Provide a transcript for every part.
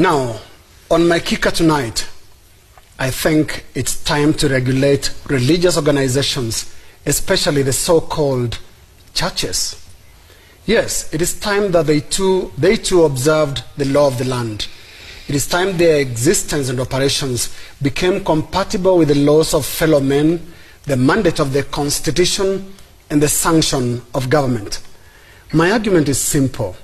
Now, on my kicker tonight, I think it's time to regulate religious organizations, especially the so-called churches. Yes, it is time that they too observed the law of the land. It is time their existence and operations became compatible with the laws of fellow men, the mandate of the Constitution, and the sanction of government. My argument is simple.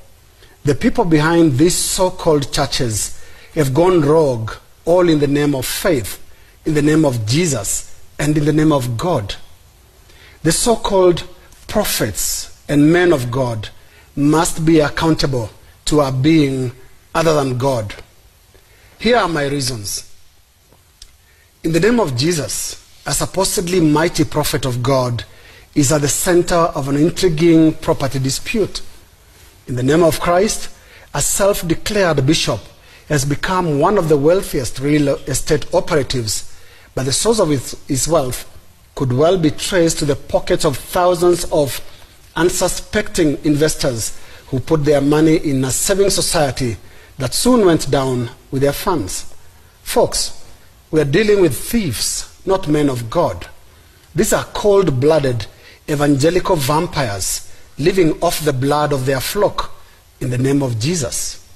The people behind these so-called churches have gone rogue, all in the name of faith, in the name of Jesus, and in the name of God. The so-called prophets and men of God must be accountable to a being other than God. Here are my reasons. In the name of Jesus, a supposedly mighty prophet of God is at the center of an intriguing property dispute. In the name of Christ, a self-declared bishop has become one of the wealthiest real estate operatives, but the source of his wealth could well be traced to the pockets of thousands of unsuspecting investors who put their money in a saving society that soon went down with their funds. Folks, we are dealing with thieves, not men of God. These are cold-blooded evangelical vampires living off the blood of their flock in the name of Jesus.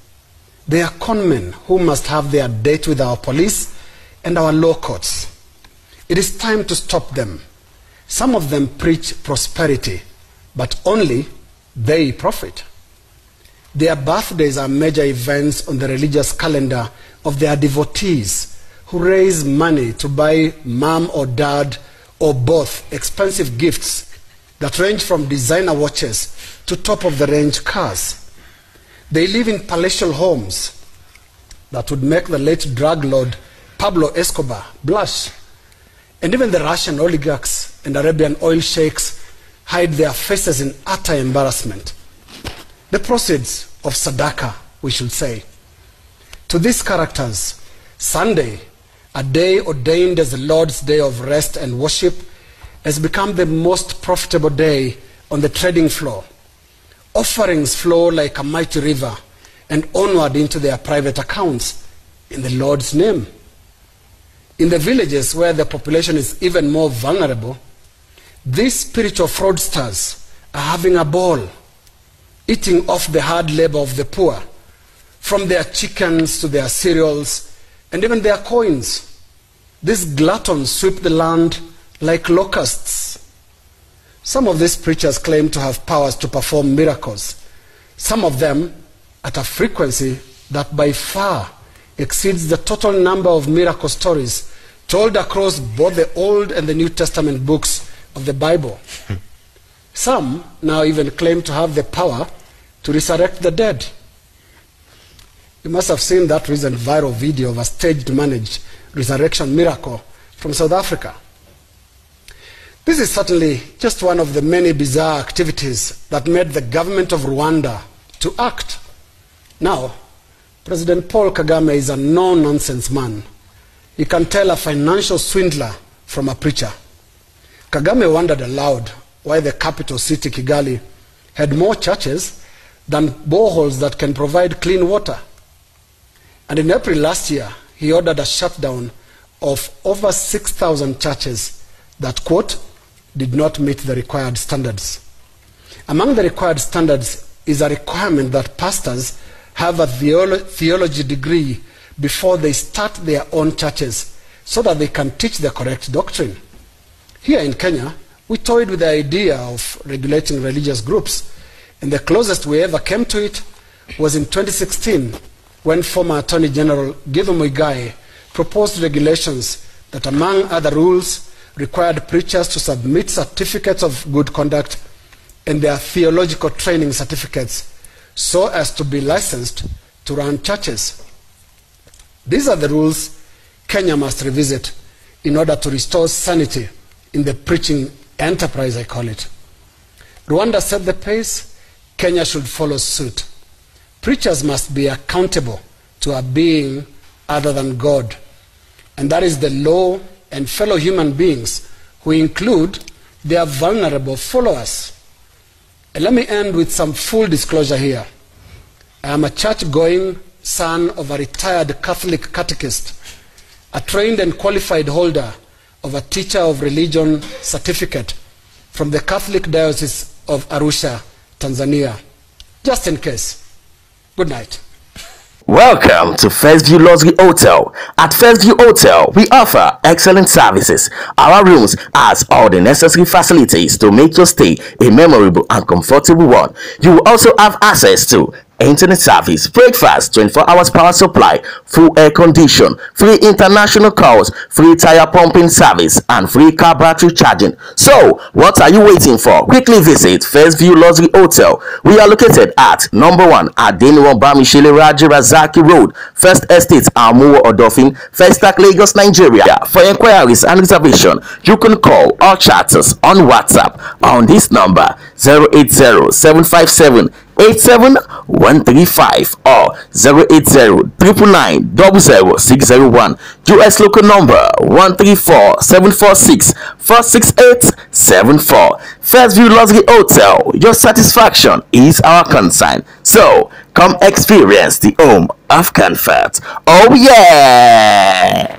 They are conmen who must have their date with our police and our law courts. It is time to stop them. Some of them preach prosperity, but only they profit. Their birthdays are major events on the religious calendar of their devotees who raise money to buy mom or dad or both expensive gifts that range from designer watches to top-of-the-range cars. They live in palatial homes that would make the late drug lord Pablo Escobar blush. And even the Russian oligarchs and Arabian oil sheikhs hide their faces in utter embarrassment. The proceeds of Sadaqah, we should say. To these characters, Sunday, a day ordained as the Lord's day of rest and worship, has become the most profitable day on the trading floor. Offerings flow like a mighty river and onward into their private accounts in the Lord's name. In the villages where the population is even more vulnerable, these spiritual fraudsters are having a ball, eating off the hard labor of the poor, from their chickens to their cereals and even their coins. These gluttons sweep the land like locusts. Some of these preachers claim to have powers to perform miracles, some of them at a frequency that by far exceeds the total number of miracle stories told across both the Old and the New Testament books of the Bible. Some now even claim to have the power to resurrect the dead. You must have seen that recent viral video of a staged managed resurrection miracle from South Africa. This is certainly just one of the many bizarre activities that made the government of Rwanda to act. Now, President Paul Kagame is a no-nonsense man. He can tell a financial swindler from a preacher. Kagame wondered aloud why the capital city, Kigali, had more churches than boreholes that can provide clean water. And in April last year, he ordered a shutdown of over 6,000 churches that, quote, did not meet the required standards. Among the required standards is a requirement that pastors have a theology degree before they start their own churches so that they can teach the correct doctrine. Here in Kenya, we toyed with the idea of regulating religious groups, and the closest we ever came to it was in 2016 when former Attorney General Githu Muigai proposed regulations that, among other rules, required preachers to submit certificates of good conduct and their theological training certificates so as to be licensed to run churches. These are the rules Kenya must revisit in order to restore sanity in the preaching enterprise, I call it. Rwanda set the pace. Kenya should follow suit. Preachers must be accountable to a being other than God, and that is the law and fellow human beings who include their vulnerable followers. And let me end with some full disclosure here. I am a church-going, son of a retired Catholic catechist, a trained and qualified holder of a Teacher of Religion certificate from the Catholic Diocese of Arusha, Tanzania. Just in case. Good night. Welcome to First View Luxury Hotel. At First View Hotel, we offer excellent services. Our rooms has all the necessary facilities to make your stay a memorable and comfortable one. You will also have access to internet service, breakfast, 24 hours power supply, full air condition, free international calls, free tire pumping service, and free car battery charging. So, what are you waiting for? Quickly visit First View Luxury Hotel. We are located at number 1 Adeniran Bamishele Raji Razaki Road, First Estate, Amuwo Odofin, First Stack, Lagos, Nigeria. For inquiries and reservation, you can call or chat us on WhatsApp on this number 080-757-87135 or 080-999-00601. US local number 134-746-46874. First View Luxury Hotel. Your satisfaction is our concern. So come experience the home of comfort. Oh yeah!